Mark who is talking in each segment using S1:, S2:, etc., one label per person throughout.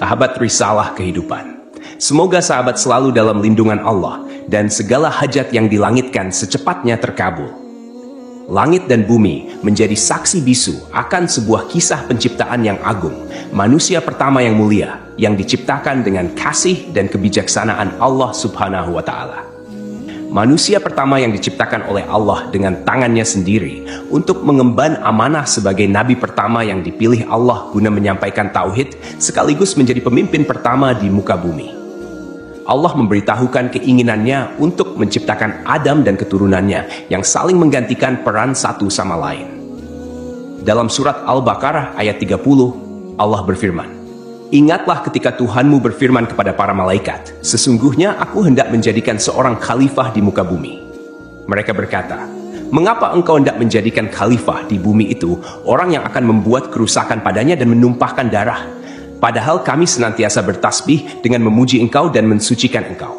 S1: Sahabat risalah kehidupan. Semoga sahabat selalu dalam lindungan Allah dan segala hajat yang dilangitkan secepatnya terkabul. Langit dan bumi menjadi saksi bisu akan sebuah kisah penciptaan yang agung, manusia pertama yang mulia yang diciptakan dengan kasih dan kebijaksanaan Allah Subhanahu wa Ta'ala. Manusia pertama yang diciptakan oleh Allah dengan tangannya sendiri untuk mengemban amanah sebagai nabi pertama yang dipilih Allah guna menyampaikan tauhid sekaligus menjadi pemimpin pertama di muka bumi. Allah memberitahukan keinginannya untuk menciptakan Adam dan keturunannya yang saling menggantikan peran satu sama lain. Dalam surat Al-Baqarah ayat 30, Allah berfirman, "Ingatlah ketika Tuhanmu berfirman kepada para malaikat, sesungguhnya aku hendak menjadikan seorang khalifah di muka bumi." Mereka berkata, "Mengapa engkau hendak menjadikan khalifah di bumi itu orang yang akan membuat kerusakan padanya dan menumpahkan darah? Padahal kami senantiasa bertasbih dengan memuji engkau dan mensucikan engkau."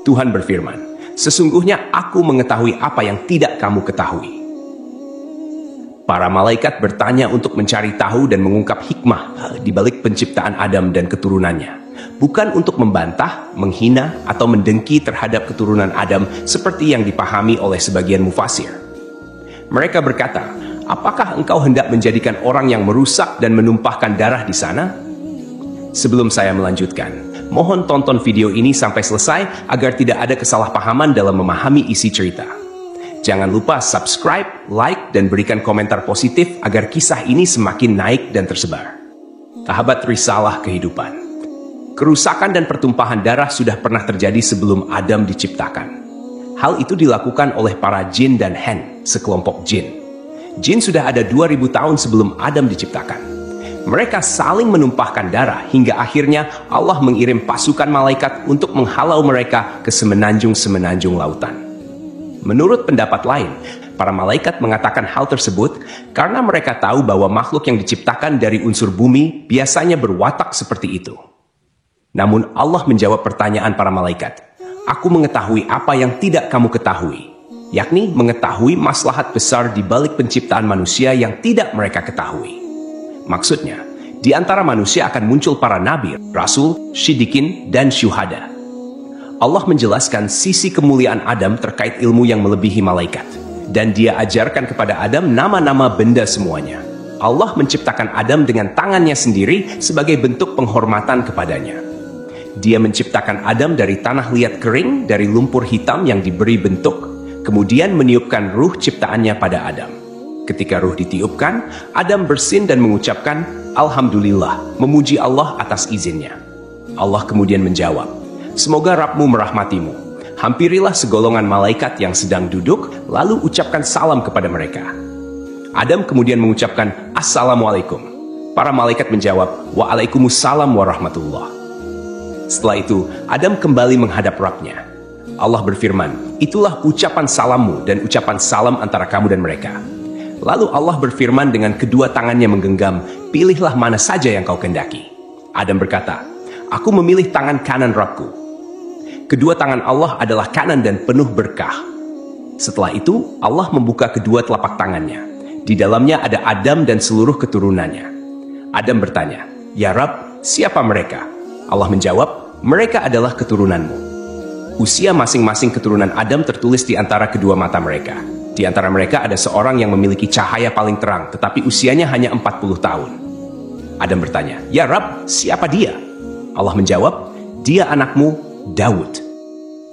S1: Tuhan berfirman, "Sesungguhnya aku mengetahui apa yang tidak kamu ketahui." Para malaikat bertanya untuk mencari tahu dan mengungkap hikmah di balik penciptaan Adam dan keturunannya. Bukan untuk membantah, menghina, atau mendengki terhadap keturunan Adam seperti yang dipahami oleh sebagian mufasir. Mereka berkata, "Apakah engkau hendak menjadikan orang yang merusak dan menumpahkan darah di sana?" Sebelum saya melanjutkan, mohon tonton video ini sampai selesai agar tidak ada kesalahpahaman dalam memahami isi cerita. Jangan lupa subscribe, like, dan berikan komentar positif agar kisah ini semakin naik dan tersebar. Sahabat risalah kehidupan. Kerusakan dan pertumpahan darah sudah pernah terjadi sebelum Adam diciptakan. Hal itu dilakukan oleh para jin dan hen, sekelompok jin. Jin sudah ada 2000 tahun sebelum Adam diciptakan. Mereka saling menumpahkan darah hingga akhirnya Allah mengirim pasukan malaikat untuk menghalau mereka ke semenanjung-semenanjung lautan. Menurut pendapat lain, para malaikat mengatakan hal tersebut karena mereka tahu bahwa makhluk yang diciptakan dari unsur bumi biasanya berwatak seperti itu. Namun Allah menjawab pertanyaan para malaikat, "Aku mengetahui apa yang tidak kamu ketahui," yakni mengetahui maslahat besar di balik penciptaan manusia yang tidak mereka ketahui. Maksudnya, di antara manusia akan muncul para nabi, rasul, siddiqin, dan syuhada. Allah menjelaskan sisi kemuliaan Adam terkait ilmu yang melebihi malaikat. Dan dia ajarkan kepada Adam nama-nama benda semuanya. Allah menciptakan Adam dengan tangannya sendiri sebagai bentuk penghormatan kepadanya. Dia menciptakan Adam dari tanah liat kering, dari lumpur hitam yang diberi bentuk. Kemudian meniupkan ruh ciptaannya pada Adam. Ketika ruh ditiupkan, Adam bersin dan mengucapkan, "Alhamdulillah," memuji Allah atas izinnya. Allah kemudian menjawab, "Semoga Rabbmu merahmatimu. Hampirilah segolongan malaikat yang sedang duduk, lalu ucapkan salam kepada mereka." Adam kemudian mengucapkan, "Assalamualaikum." Para malaikat menjawab, "Waalaikumsalam warahmatullah." Setelah itu, Adam kembali menghadap Rabbnya. Allah berfirman, "Itulah ucapan salammu dan ucapan salam antara kamu dan mereka." Lalu Allah berfirman dengan kedua tangannya menggenggam, "Pilihlah mana saja yang kau kehendaki." Adam berkata, "Aku memilih tangan kanan Rabbku." Kedua tangan Allah adalah kanan dan penuh berkah. Setelah itu, Allah membuka kedua telapak tangannya. Di dalamnya ada Adam dan seluruh keturunannya. Adam bertanya, "Ya Rabb, siapa mereka?" Allah menjawab, "Mereka adalah keturunanmu." Usia masing-masing keturunan Adam tertulis di antara kedua mata mereka. Di antara mereka ada seorang yang memiliki cahaya paling terang, tetapi usianya hanya 40 tahun. Adam bertanya, "Ya Rabb, siapa dia?" Allah menjawab, "Dia anakmu, Daud."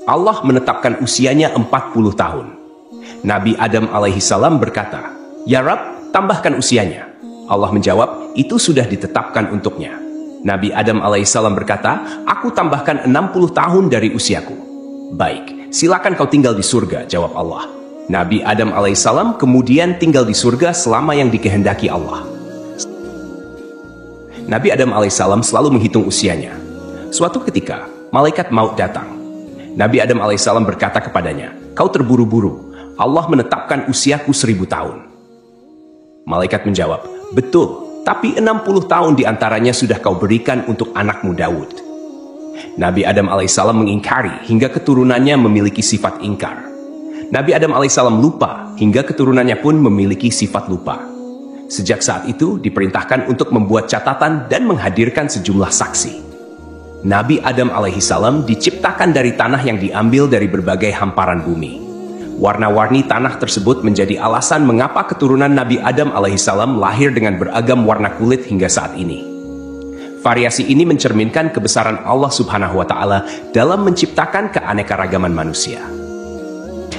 S1: Allah menetapkan usianya 40 tahun. Nabi Adam alaihissalam berkata, "Ya Rabb, tambahkan usianya." Allah menjawab, "Itu sudah ditetapkan untuknya." Nabi Adam alaihissalam berkata, "Aku tambahkan 60 tahun dari usiaku." "Baik, silakan kau tinggal di surga," jawab Allah. Nabi Adam alaihissalam kemudian tinggal di surga selama yang dikehendaki Allah. Nabi Adam alaihissalam selalu menghitung usianya. Suatu ketika, malaikat maut datang. Nabi Adam alaihissalam berkata kepadanya, "Kau terburu-buru. Allah menetapkan usiaku 1000 tahun." Malaikat menjawab, "Betul, tapi 60 tahun diantaranya sudah kau berikan untuk anakmu Daud." Nabi Adam alaihissalam mengingkari hingga keturunannya memiliki sifat ingkar. Nabi Adam alaihissalam lupa hingga keturunannya pun memiliki sifat lupa. Sejak saat itu diperintahkan untuk membuat catatan dan menghadirkan sejumlah saksi. Nabi Adam alaihissalam diciptakan dari tanah yang diambil dari berbagai hamparan bumi. Warna-warni tanah tersebut menjadi alasan mengapa keturunan Nabi Adam alaihissalam lahir dengan beragam warna kulit hingga saat ini. Variasi ini mencerminkan kebesaran Allah Subhanahu wa Ta'ala dalam menciptakan keanekaragaman manusia.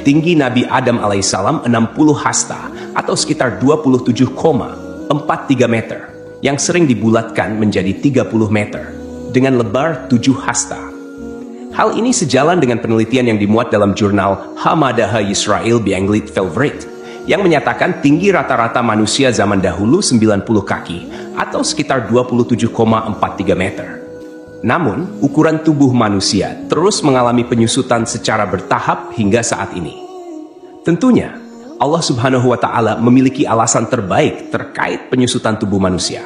S1: Tinggi Nabi Adam alaihissalam 60 hasta atau sekitar 27,43 meter yang sering dibulatkan menjadi 30 meter dengan lebar 7 hasta. Hal ini sejalan dengan penelitian yang dimuat dalam jurnal Hamadaha Yisrael Beanglit Favorite yang menyatakan tinggi rata-rata manusia zaman dahulu 90 kaki atau sekitar 27,43 meter. Namun, ukuran tubuh manusia terus mengalami penyusutan secara bertahap hingga saat ini. Tentunya, Allah Subhanahu wa Ta'ala memiliki alasan terbaik terkait penyusutan tubuh manusia,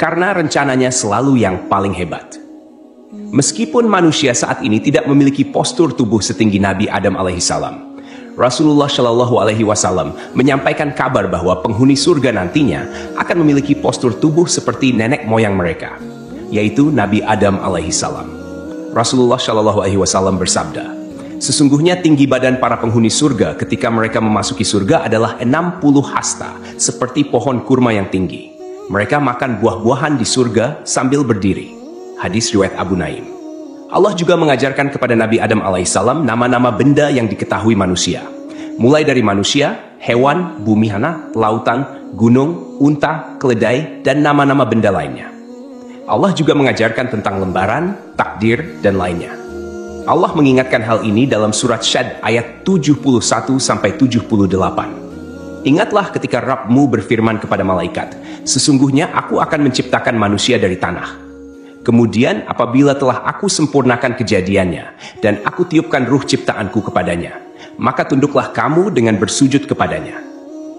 S1: karena rencananya selalu yang paling hebat. Meskipun manusia saat ini tidak memiliki postur tubuh setinggi Nabi Adam alaihissalam, Rasulullah Shallallahu alaihi wasallam menyampaikan kabar bahwa penghuni surga nantinya akan memiliki postur tubuh seperti nenek moyang mereka, yaitu Nabi Adam alaihissalam. Rasulullah Shallallahu alaihi wasallam bersabda, "Sesungguhnya tinggi badan para penghuni surga ketika mereka memasuki surga adalah 60 hasta, seperti pohon kurma yang tinggi. Mereka makan buah-buahan di surga sambil berdiri." Hadis riwayat Abu Naim. Allah juga mengajarkan kepada Nabi Adam alaihissalam nama-nama benda yang diketahui manusia. Mulai dari manusia, hewan, bumi hana, lautan, gunung, unta, keledai, dan nama-nama benda lainnya. Allah juga mengajarkan tentang lembaran, takdir, dan lainnya. Allah mengingatkan hal ini dalam surat Syad ayat 71-78. Ingatlah ketika Rabbmu berfirman kepada malaikat, "Sesungguhnya aku akan menciptakan manusia dari tanah. Kemudian apabila telah aku sempurnakan kejadiannya dan aku tiupkan ruh ciptaanku kepadanya, maka tunduklah kamu dengan bersujud kepadanya."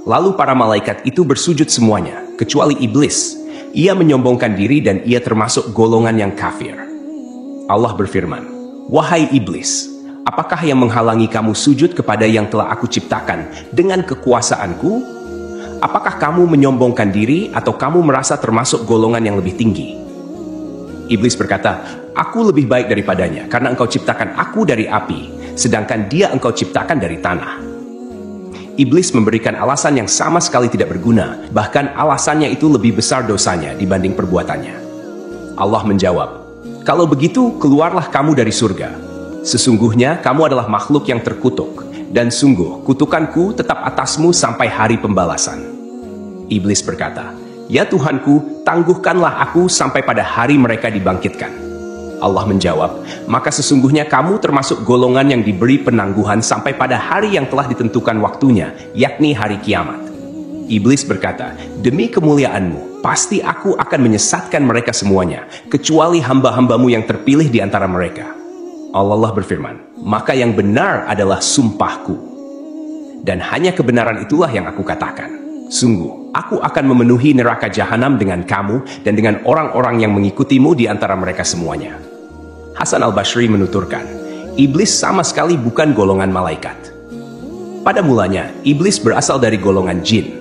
S1: Lalu para malaikat itu bersujud semuanya, kecuali iblis. Ia menyombongkan diri dan ia termasuk golongan yang kafir. Allah berfirman, "Wahai iblis, apakah yang menghalangi kamu sujud kepada yang telah aku ciptakan dengan kekuasaanku? Apakah kamu menyombongkan diri atau kamu merasa termasuk golongan yang lebih tinggi?" Iblis berkata, "Aku lebih baik daripadanya, karena engkau ciptakan aku dari api, sedangkan dia engkau ciptakan dari tanah." Iblis memberikan alasan yang sama sekali tidak berguna, bahkan alasannya itu lebih besar dosanya dibanding perbuatannya. Allah menjawab, "Kalau begitu, keluarlah kamu dari surga. Sesungguhnya kamu adalah makhluk yang terkutuk, dan sungguh kutukanku tetap atasmu sampai hari pembalasan." Iblis berkata, "Ya Tuhanku, tangguhkanlah aku sampai pada hari mereka dibangkitkan." Allah menjawab, "Maka sesungguhnya kamu termasuk golongan yang diberi penangguhan sampai pada hari yang telah ditentukan waktunya, yakni hari kiamat." Iblis berkata, "Demi kemuliaanmu, pasti aku akan menyesatkan mereka semuanya, kecuali hamba-hambamu yang terpilih di antara mereka." Allah berfirman, "Maka yang benar adalah sumpahku. Dan hanya kebenaran itulah yang aku katakan. Sungguh, aku akan memenuhi neraka jahanam dengan kamu dan dengan orang-orang yang mengikutimu di antara mereka semuanya." Hasan al-Basri menuturkan, iblis sama sekali bukan golongan malaikat. Pada mulanya, iblis berasal dari golongan jin.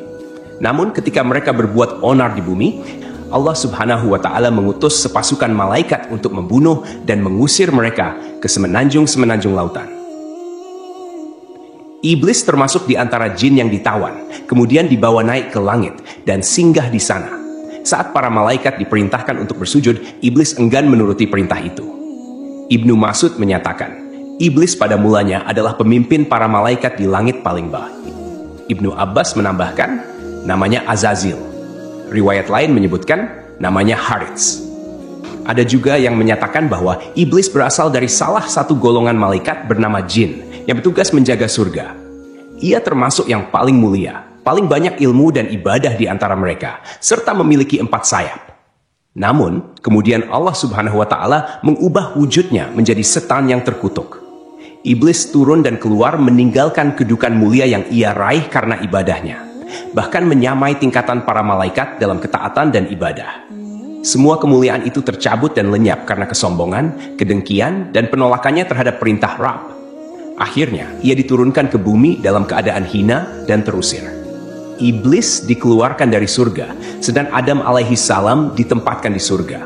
S1: Namun ketika mereka berbuat onar di bumi, Allah Subhanahu wa Ta'ala mengutus sepasukan malaikat untuk membunuh dan mengusir mereka ke semenanjung-semenanjung lautan. Iblis termasuk di antara jin yang ditawan, kemudian dibawa naik ke langit dan singgah di sana. Saat para malaikat diperintahkan untuk bersujud, iblis enggan menuruti perintah itu. Ibnu Mas'ud menyatakan, iblis pada mulanya adalah pemimpin para malaikat di langit paling bawah. Ibnu Abbas menambahkan, namanya Azazil. Riwayat lain menyebutkan, namanya Harits. Ada juga yang menyatakan bahwa iblis berasal dari salah satu golongan malaikat bernama jin, yang bertugas menjaga surga. Ia termasuk yang paling mulia, paling banyak ilmu dan ibadah di antara mereka, serta memiliki 4 sayap. Namun, kemudian Allah Subhanahu wa Ta'ala mengubah wujudnya menjadi setan yang terkutuk. Iblis turun dan keluar meninggalkan kedudukan mulia yang ia raih karena ibadahnya, bahkan menyamai tingkatan para malaikat dalam ketaatan dan ibadah. Semua kemuliaan itu tercabut dan lenyap karena kesombongan, kedengkian, dan penolakannya terhadap perintah Rabb. Akhirnya, ia diturunkan ke bumi dalam keadaan hina dan terusir. Iblis dikeluarkan dari surga, sedang Adam alaihi salam ditempatkan di surga.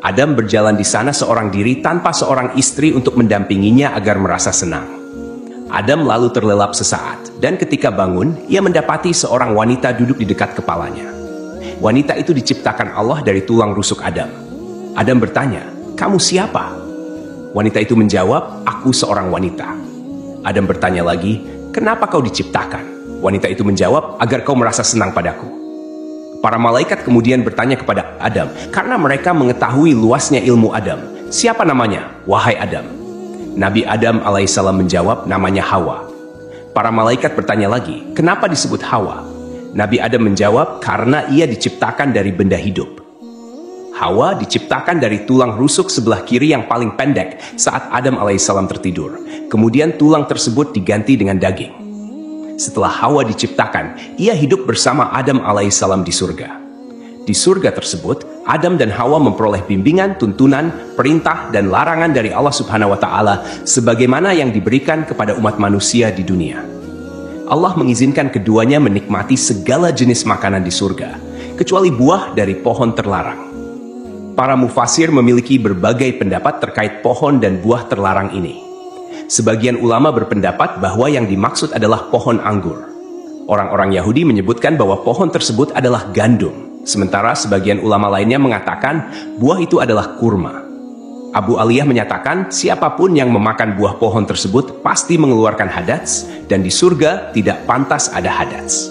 S1: Adam berjalan di sana seorang diri tanpa seorang istri untuk mendampinginya agar merasa senang. Adam lalu terlelap sesaat, dan ketika bangun, ia mendapati seorang wanita duduk di dekat kepalanya. Wanita itu diciptakan Allah dari tulang rusuk Adam. Adam bertanya, "Kamu siapa?" Wanita itu menjawab, "Aku seorang wanita." Adam bertanya lagi, "Kenapa kau diciptakan?" Wanita itu menjawab, "Agar kau merasa senang padaku." Para malaikat kemudian bertanya kepada Adam, karena mereka mengetahui luasnya ilmu Adam, "Siapa namanya, wahai Adam?" Nabi Adam alaihissalam menjawab, "Namanya Hawa." Para malaikat bertanya lagi, "Kenapa disebut Hawa?" Nabi Adam menjawab, "Karena ia diciptakan dari benda hidup." Hawa diciptakan dari tulang rusuk sebelah kiri yang paling pendek saat Adam alaihissalam tertidur. Kemudian tulang tersebut diganti dengan daging. Setelah Hawa diciptakan, ia hidup bersama Adam alaihissalam di surga. Di surga tersebut, Adam dan Hawa memperoleh bimbingan, tuntunan, perintah, dan larangan dari Allah Subhanahu wa Ta'ala, sebagaimana yang diberikan kepada umat manusia di dunia. Allah mengizinkan keduanya menikmati segala jenis makanan di surga, kecuali buah dari pohon terlarang. Para mufasir memiliki berbagai pendapat terkait pohon dan buah terlarang ini. Sebagian ulama berpendapat bahwa yang dimaksud adalah pohon anggur. Orang-orang Yahudi menyebutkan bahwa pohon tersebut adalah gandum, sementara sebagian ulama lainnya mengatakan buah itu adalah kurma. Abu Aliyah menyatakan siapapun yang memakan buah pohon tersebut pasti mengeluarkan hadats, dan di surga tidak pantas ada hadats.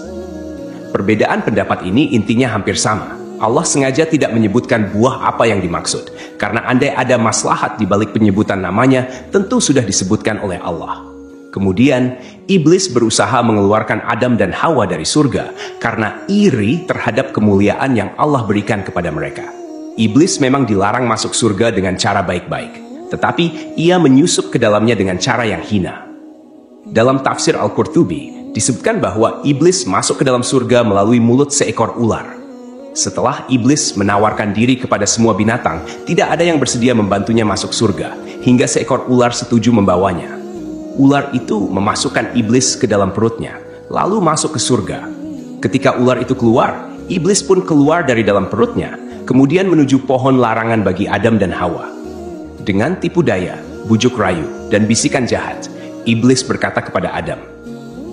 S1: Perbedaan pendapat ini intinya hampir sama. Allah sengaja tidak menyebutkan buah apa yang dimaksud, karena andai ada maslahat di balik penyebutan namanya, tentu sudah disebutkan oleh Allah. Kemudian, iblis berusaha mengeluarkan Adam dan Hawa dari surga, karena iri terhadap kemuliaan yang Allah berikan kepada mereka. Iblis memang dilarang masuk surga dengan cara baik-baik, tetapi ia menyusup ke dalamnya dengan cara yang hina. Dalam tafsir Al-Qurtubi, disebutkan bahwa iblis masuk ke dalam surga melalui mulut seekor ular. Setelah iblis menawarkan diri kepada semua binatang, tidak ada yang bersedia membantunya masuk surga, hingga seekor ular setuju membawanya. Ular itu memasukkan iblis ke dalam perutnya, lalu masuk ke surga. Ketika ular itu keluar, iblis pun keluar dari dalam perutnya, kemudian menuju pohon larangan bagi Adam dan Hawa. Dengan tipu daya, bujuk rayu, dan bisikan jahat, iblis berkata kepada Adam,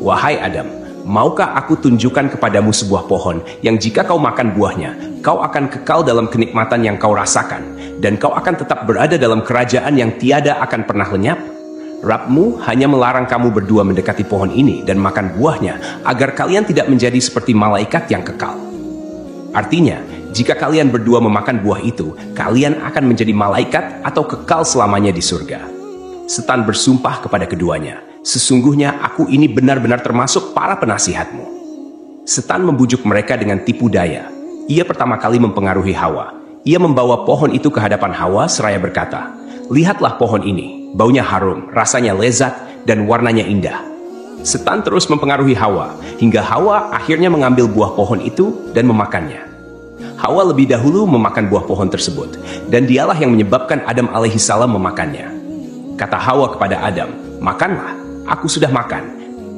S1: "Wahai Adam, maukah aku tunjukkan kepadamu sebuah pohon yang jika kau makan buahnya, kau akan kekal dalam kenikmatan yang kau rasakan, dan kau akan tetap berada dalam kerajaan yang tiada akan pernah lenyap? Rabbmu hanya melarang kamu berdua mendekati pohon ini dan makan buahnya, agar kalian tidak menjadi seperti malaikat yang kekal." Artinya, jika kalian berdua memakan buah itu, kalian akan menjadi malaikat atau kekal selamanya di surga. Setan bersumpah kepada keduanya, "Sesungguhnya aku ini benar-benar termasuk para penasihatmu." Setan membujuk mereka dengan tipu daya. Ia pertama kali mempengaruhi Hawa. Ia membawa pohon itu ke hadapan Hawa seraya berkata, "Lihatlah pohon ini, baunya harum, rasanya lezat, dan warnanya indah." Setan terus mempengaruhi Hawa, hingga Hawa akhirnya mengambil buah pohon itu dan memakannya. Hawa lebih dahulu memakan buah pohon tersebut, dan dialah yang menyebabkan Adam alaihissalam memakannya. Kata Hawa kepada Adam, "Makanlah, aku sudah makan."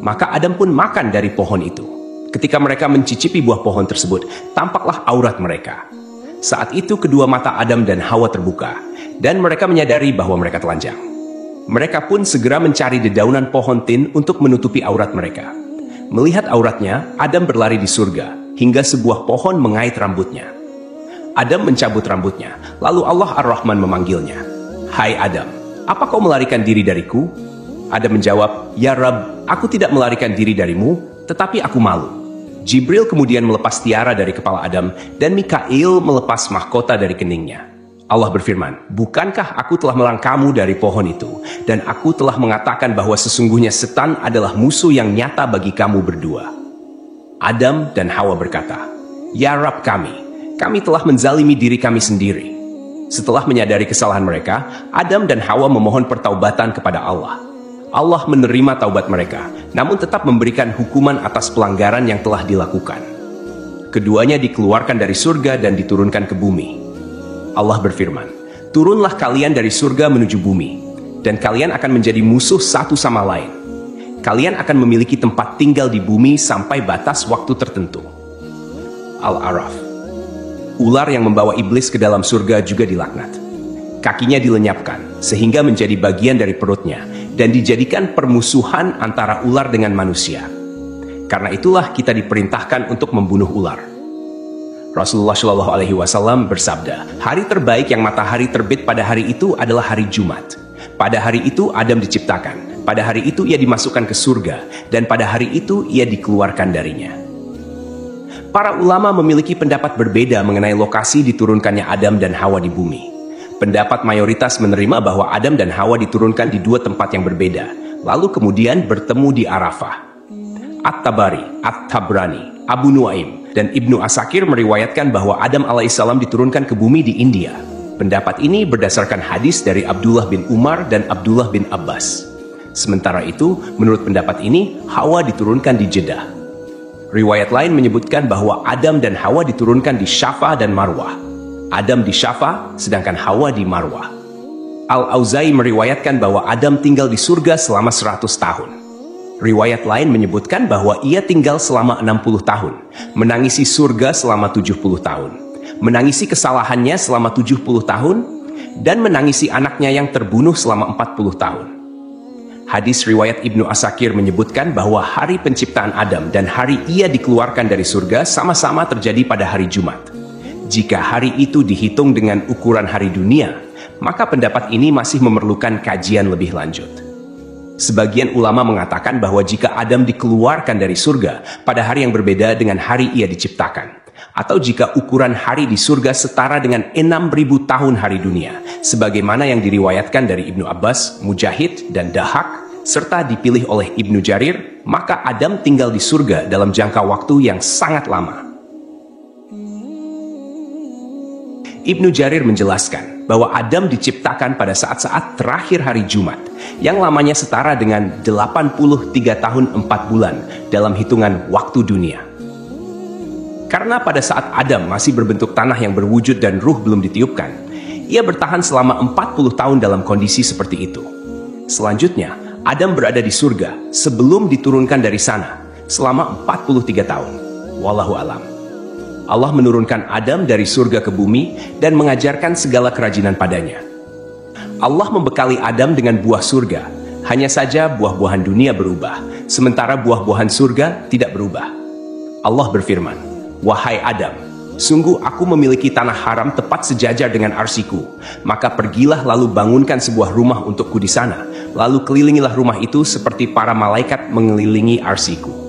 S1: Maka Adam pun makan dari pohon itu. Ketika mereka mencicipi buah pohon tersebut, tampaklah aurat mereka. Saat itu kedua mata Adam dan Hawa terbuka, dan mereka menyadari bahwa mereka telanjang. Mereka pun segera mencari dedaunan pohon tin untuk menutupi aurat mereka. Melihat auratnya, Adam berlari di surga, hingga sebuah pohon mengait rambutnya. Adam mencabut rambutnya, lalu Allah Ar-Rahman memanggilnya, "Hai Adam, apa kau melarikan diri dariku?" Adam menjawab, "Ya Rabb, aku tidak melarikan diri darimu, tetapi aku malu." Jibril kemudian melepas tiara dari kepala Adam, dan Mikail melepas mahkota dari keningnya. Allah berfirman, "Bukankah aku telah melarang kamu dari pohon itu, dan aku telah mengatakan bahwa sesungguhnya setan adalah musuh yang nyata bagi kamu berdua?" Adam dan Hawa berkata, "Ya Rabb kami telah menzalimi diri kami sendiri." Setelah menyadari kesalahan mereka, Adam dan Hawa memohon pertaubatan kepada Allah. Allah menerima taubat mereka, namun tetap memberikan hukuman atas pelanggaran yang telah dilakukan. Keduanya dikeluarkan dari surga dan diturunkan ke bumi. Allah berfirman, "Turunlah kalian dari surga menuju bumi, dan kalian akan menjadi musuh satu sama lain. Kalian akan memiliki tempat tinggal di bumi sampai batas waktu tertentu. Al-A'raf. Ular yang membawa iblis ke dalam surga juga dilaknat. Kakinya dilenyapkan sehingga menjadi bagian dari perutnya dan dijadikan permusuhan antara ular dengan manusia. Karena itulah kita diperintahkan untuk membunuh ular. Rasulullah Shallallahu Alaihi Wasallam bersabda, hari terbaik yang matahari terbit pada hari itu adalah hari Jumat. Pada hari itu Adam diciptakan, pada hari itu ia dimasukkan ke surga, dan pada hari itu ia dikeluarkan darinya. Para ulama memiliki pendapat berbeda mengenai lokasi diturunkannya Adam dan Hawa di bumi. Pendapat mayoritas menerima bahwa Adam dan Hawa diturunkan di dua tempat yang berbeda, lalu kemudian bertemu di Arafah. At-Tabari, At-Tabrani, Abu Nuaim, dan Ibnu Asakir meriwayatkan bahwa Adam alaihissalam diturunkan ke bumi di India. Pendapat ini berdasarkan hadis dari Abdullah bin Umar dan Abdullah bin Abbas. Sementara itu, menurut pendapat ini, Hawa diturunkan di Jeddah. Riwayat lain menyebutkan bahwa Adam dan Hawa diturunkan di Syafa dan Marwah. Adam di Syafa, sedangkan Hawa di Marwah. Al-Auza'i meriwayatkan bahwa Adam tinggal di surga selama 100 tahun. Riwayat lain menyebutkan bahwa ia tinggal selama 60 tahun, menangisi surga selama 70 tahun, menangisi kesalahannya selama 70 tahun, dan menangisi anaknya yang terbunuh selama 40 tahun. Hadis riwayat Ibnu Asakir menyebutkan bahwa hari penciptaan Adam dan hari ia dikeluarkan dari surga sama-sama terjadi pada hari Jumat. Jika hari itu dihitung dengan ukuran hari dunia, maka pendapat ini masih memerlukan kajian lebih lanjut. Sebagian ulama mengatakan bahwa jika Adam dikeluarkan dari surga pada hari yang berbeda dengan hari ia diciptakan, atau jika ukuran hari di surga setara dengan 6.000 tahun hari dunia, sebagaimana yang diriwayatkan dari Ibnu Abbas, Mujahid, dan Dahak, serta dipilih oleh Ibnu Jarir, maka Adam tinggal di surga dalam jangka waktu yang sangat lama. Ibnu Jarir menjelaskan bahwa Adam diciptakan pada saat-saat terakhir hari Jumat, yang lamanya setara dengan 83 tahun 4 bulan dalam hitungan waktu dunia. Karena pada saat Adam masih berbentuk tanah yang berwujud dan ruh belum ditiupkan, ia bertahan selama 40 tahun dalam kondisi seperti itu. Selanjutnya, Adam berada di surga sebelum diturunkan dari sana selama 43 tahun. Wallahu alam. Allah menurunkan Adam dari surga ke bumi dan mengajarkan segala kerajinan padanya. Allah membekali Adam dengan buah surga, hanya saja buah-buahan dunia berubah, sementara buah-buahan surga tidak berubah. Allah berfirman, "Wahai Adam, sungguh aku memiliki tanah haram tepat sejajar dengan arsiku, maka pergilah lalu bangunkan sebuah rumah untukku di sana, lalu kelilingilah rumah itu seperti para malaikat mengelilingi arsiku."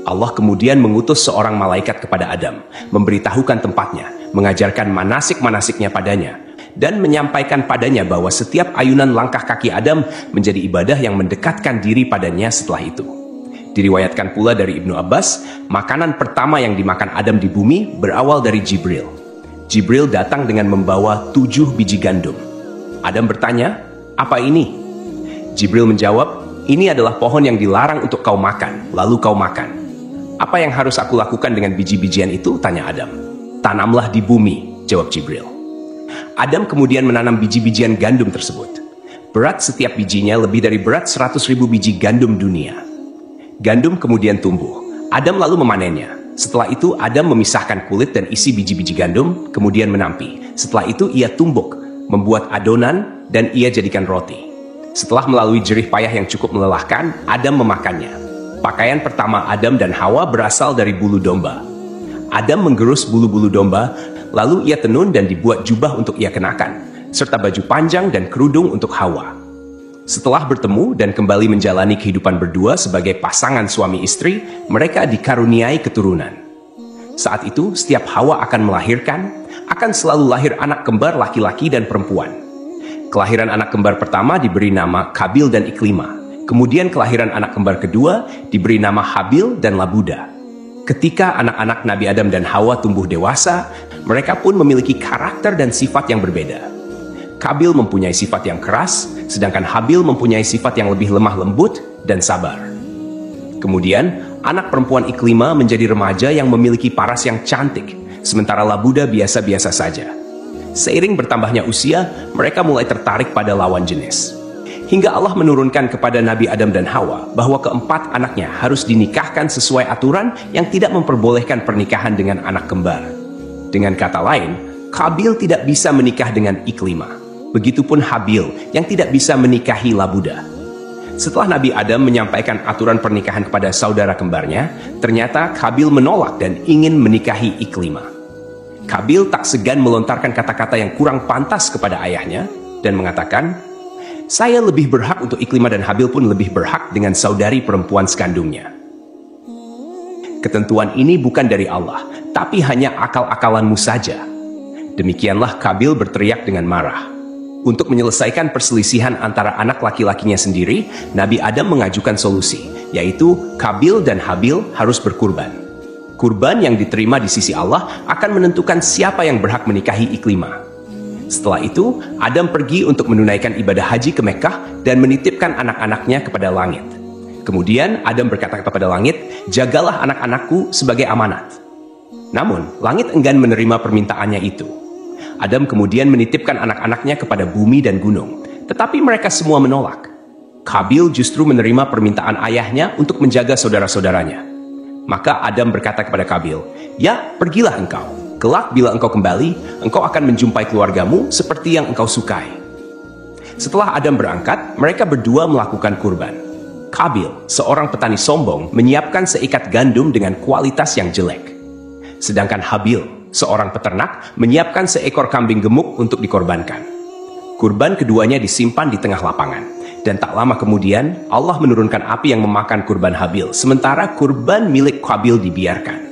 S1: Allah kemudian mengutus seorang malaikat kepada Adam, memberitahukan tempatnya, mengajarkan manasik-manasiknya padanya, dan menyampaikan padanya bahwa setiap ayunan langkah kaki Adam menjadi ibadah yang mendekatkan diri padanya setelah itu. Diriwayatkan pula dari Ibnu Abbas, makanan pertama yang dimakan Adam di bumi berawal dari Jibril. Jibril datang dengan membawa 7 biji gandum. Adam bertanya, "Apa ini?" Jibril menjawab, "Ini adalah pohon yang dilarang untuk kau makan, lalu kau makan." "Apa yang harus aku lakukan dengan biji-bijian itu?" tanya Adam. "Tanamlah di bumi," jawab Jibril. Adam kemudian menanam biji-bijian gandum tersebut. Berat setiap bijinya lebih dari berat 100.000 biji gandum dunia. Gandum kemudian tumbuh. Adam lalu memanennya. Setelah itu Adam memisahkan kulit dan isi biji-biji gandum, kemudian menampi. Setelah itu ia tumbuk, membuat adonan, dan ia jadikan roti. Setelah melalui jerih payah yang cukup melelahkan, Adam memakannya. Pakaian pertama Adam dan Hawa berasal dari bulu domba. Adam menggerus bulu-bulu domba, lalu ia tenun dan dibuat jubah untuk ia kenakan, serta baju panjang dan kerudung untuk Hawa. Setelah bertemu dan kembali menjalani kehidupan berdua sebagai pasangan suami istri, mereka dikaruniai keturunan. Saat itu, setiap Hawa akan melahirkan, akan selalu lahir anak kembar laki-laki dan perempuan. Kelahiran anak kembar pertama diberi nama Kabil dan Iklima. Kemudian kelahiran anak kembar kedua diberi nama Habil dan Labuda. Ketika anak-anak Nabi Adam dan Hawa tumbuh dewasa, mereka pun memiliki karakter dan sifat yang berbeda. Kabil mempunyai sifat yang keras, sedangkan Habil mempunyai sifat yang lebih lemah lembut dan sabar. Kemudian, anak perempuan Iklima menjadi remaja yang memiliki paras yang cantik, sementara Labuda biasa-biasa saja. Seiring bertambahnya usia, mereka mulai tertarik pada lawan jenis. Hingga Allah menurunkan kepada Nabi Adam dan Hawa bahwa keempat anaknya harus dinikahkan sesuai aturan yang tidak memperbolehkan pernikahan dengan anak kembar. Dengan kata lain, Qabil tidak bisa menikah dengan Iklimah. Begitupun Habil yang tidak bisa menikahi Labuda. Setelah Nabi Adam menyampaikan aturan pernikahan kepada saudara kembarnya, ternyata Qabil menolak dan ingin menikahi Iklimah. Qabil tak segan melontarkan kata-kata yang kurang pantas kepada ayahnya dan mengatakan, "Saya lebih berhak untuk Iklimah dan Habil pun lebih berhak dengan saudari perempuan sekandungnya." Ketentuan ini bukan dari Allah, tapi hanya akal-akalanmu saja. Demikianlah Qabil berteriak dengan marah. Untuk menyelesaikan perselisihan antara anak laki-lakinya sendiri, Nabi Adam mengajukan solusi, yaitu Qabil dan Habil harus berkurban. Kurban yang diterima di sisi Allah akan menentukan siapa yang berhak menikahi Iklimah. Setelah itu, Adam pergi untuk menunaikan ibadah haji ke Mekkah dan menitipkan anak-anaknya kepada langit. Kemudian Adam berkata kepada langit, "Jagalah anak-anakku sebagai amanat." Namun, langit enggan menerima permintaannya itu. Adam kemudian menitipkan anak-anaknya kepada bumi dan gunung, tetapi mereka semua menolak. Qabil justru menerima permintaan ayahnya untuk menjaga saudara-saudaranya. Maka Adam berkata kepada Qabil, "Ya, pergilah engkau. Kelak bila engkau kembali, engkau akan menjumpai keluargamu seperti yang engkau sukai." Setelah Adam berangkat, mereka berdua melakukan kurban. Qabil, seorang petani sombong, menyiapkan seikat gandum dengan kualitas yang jelek. Sedangkan Habil, seorang peternak, menyiapkan seekor kambing gemuk untuk dikorbankan. Kurban keduanya disimpan di tengah lapangan. Dan tak lama kemudian, Allah menurunkan api yang memakan kurban Habil, sementara kurban milik Qabil dibiarkan.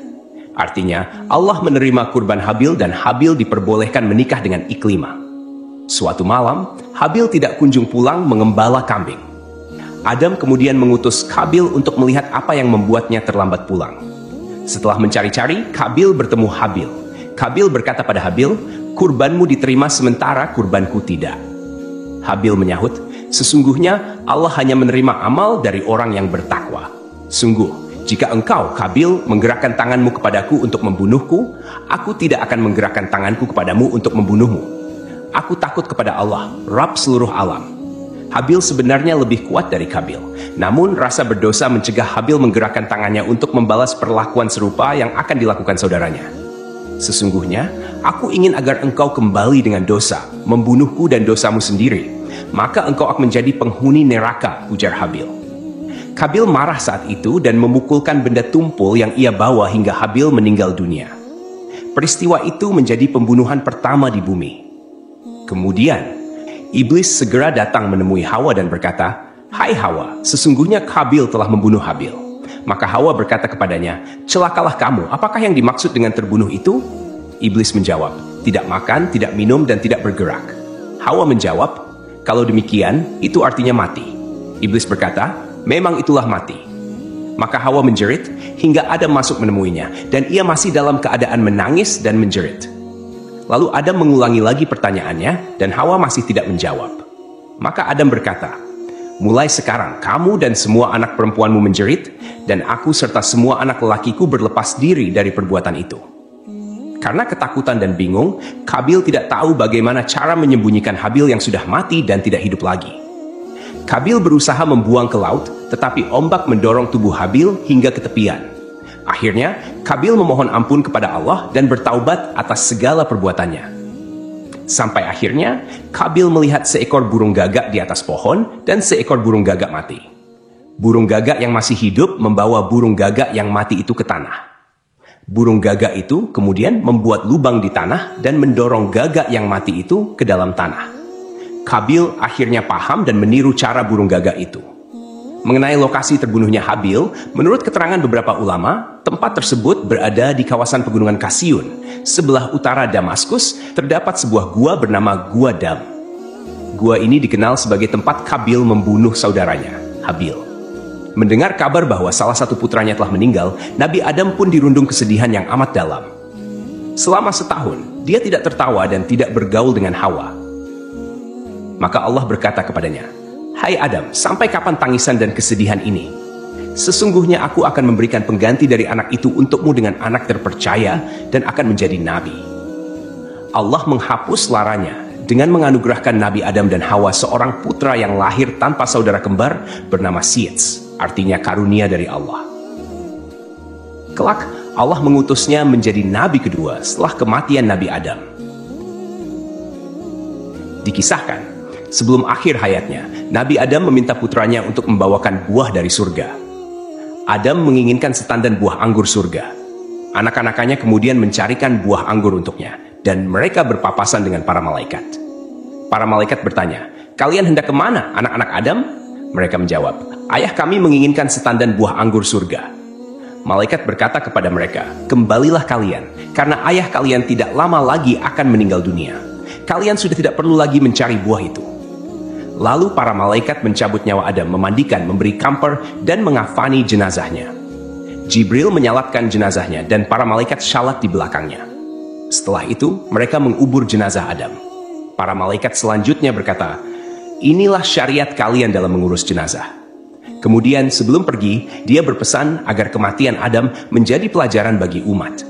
S1: Artinya, Allah menerima kurban Habil dan Habil diperbolehkan menikah dengan Iklimah. Suatu malam, Habil tidak kunjung pulang mengembala kambing. Adam kemudian mengutus Qabil untuk melihat apa yang membuatnya terlambat pulang. Setelah mencari-cari, Qabil bertemu Habil. Qabil berkata pada Habil, "Kurbanmu diterima sementara kurbanku tidak." Habil menyahut, "Sesungguhnya Allah hanya menerima amal dari orang yang bertakwa. Sungguh, jika engkau, Qabil, menggerakkan tanganmu kepadaku untuk membunuhku, aku tidak akan menggerakkan tanganku kepadamu untuk membunuhmu. Aku takut kepada Allah, Rabb seluruh alam." Habil sebenarnya lebih kuat dari Qabil, namun rasa berdosa mencegah Habil menggerakkan tangannya untuk membalas perlakuan serupa yang akan dilakukan saudaranya. "Sesungguhnya, aku ingin agar engkau kembali dengan dosa, membunuhku dan dosamu sendiri. Maka engkau akan menjadi penghuni neraka," ujar Habil. Qabil marah saat itu dan memukulkan benda tumpul yang ia bawa hingga Habil meninggal dunia. Peristiwa itu menjadi pembunuhan pertama di bumi. Kemudian, iblis segera datang menemui Hawa dan berkata, "Hai Hawa, sesungguhnya Qabil telah membunuh Habil." Maka Hawa berkata kepadanya, "Celakalah kamu, apakah yang dimaksud dengan terbunuh itu?" Iblis menjawab, "Tidak makan, tidak minum, dan tidak bergerak." Hawa menjawab, "Kalau demikian, itu artinya mati." Iblis berkata, "Memang itulah mati." Maka Hawa menjerit hingga Adam masuk menemuinya, dan ia masih dalam keadaan menangis dan menjerit. Lalu Adam mengulangi lagi pertanyaannya, dan Hawa masih tidak menjawab. Maka Adam berkata, "Mulai sekarang kamu dan semua anak perempuanmu menjerit, dan aku serta semua anak lelakiku berlepas diri dari perbuatan itu." Karena ketakutan dan bingung, Qabil tidak tahu bagaimana cara menyembunyikan Habil yang sudah mati dan tidak hidup lagi. Qabil berusaha membuang ke laut, tetapi ombak mendorong tubuh Habil hingga ke tepian. Akhirnya, Qabil memohon ampun kepada Allah dan bertaubat atas segala perbuatannya. Sampai akhirnya, Qabil melihat seekor burung gagak di atas pohon dan seekor burung gagak mati. Burung gagak yang masih hidup membawa burung gagak yang mati itu ke tanah. Burung gagak itu kemudian membuat lubang di tanah dan mendorong gagak yang mati itu ke dalam tanah. Qabil akhirnya paham dan meniru cara burung gagak itu. Mengenai lokasi terbunuhnya Habil, menurut keterangan beberapa ulama, tempat tersebut berada di kawasan pegunungan Kasyun. Sebelah utara Damaskus terdapat sebuah gua bernama Gua Dam. Gua ini dikenal sebagai tempat Qabil membunuh saudaranya, Habil. Mendengar kabar bahwa salah satu putranya telah meninggal, Nabi Adam pun dirundung kesedihan yang amat dalam. Selama setahun, dia tidak tertawa dan tidak bergaul dengan Hawa. Maka Allah berkata kepadanya, "Hai Adam, sampai kapan tangisan dan kesedihan ini? Sesungguhnya aku akan memberikan pengganti dari anak itu untukmu dengan anak terpercaya dan akan menjadi nabi." Allah menghapus laranya dengan menganugerahkan Nabi Adam dan Hawa seorang putra yang lahir tanpa saudara kembar bernama Siyets, artinya karunia dari Allah. Kelak, Allah mengutusnya menjadi nabi kedua setelah kematian Nabi Adam. Dikisahkan, sebelum akhir hayatnya, Nabi Adam meminta putranya untuk membawakan buah dari surga. Adam menginginkan setandan buah anggur surga. Anak-anakannya kemudian mencarikan buah anggur untuknya, dan mereka berpapasan dengan para malaikat. Para malaikat bertanya, "Kalian hendak kemana, anak-anak Adam?" Mereka menjawab, "Ayah kami menginginkan setandan buah anggur surga." Malaikat berkata kepada mereka, "Kembalilah kalian, karena ayah kalian tidak lama lagi akan meninggal dunia. Kalian sudah tidak perlu lagi mencari buah itu." Lalu para malaikat mencabut nyawa Adam, memandikan, memberi kamper, dan mengafani jenazahnya. Jibril menyalatkan jenazahnya, dan para malaikat salat di belakangnya. Setelah itu, mereka mengubur jenazah Adam. Para malaikat selanjutnya berkata, "Inilah syariat kalian dalam mengurus jenazah." Kemudian sebelum pergi, dia berpesan agar kematian Adam menjadi pelajaran bagi umat.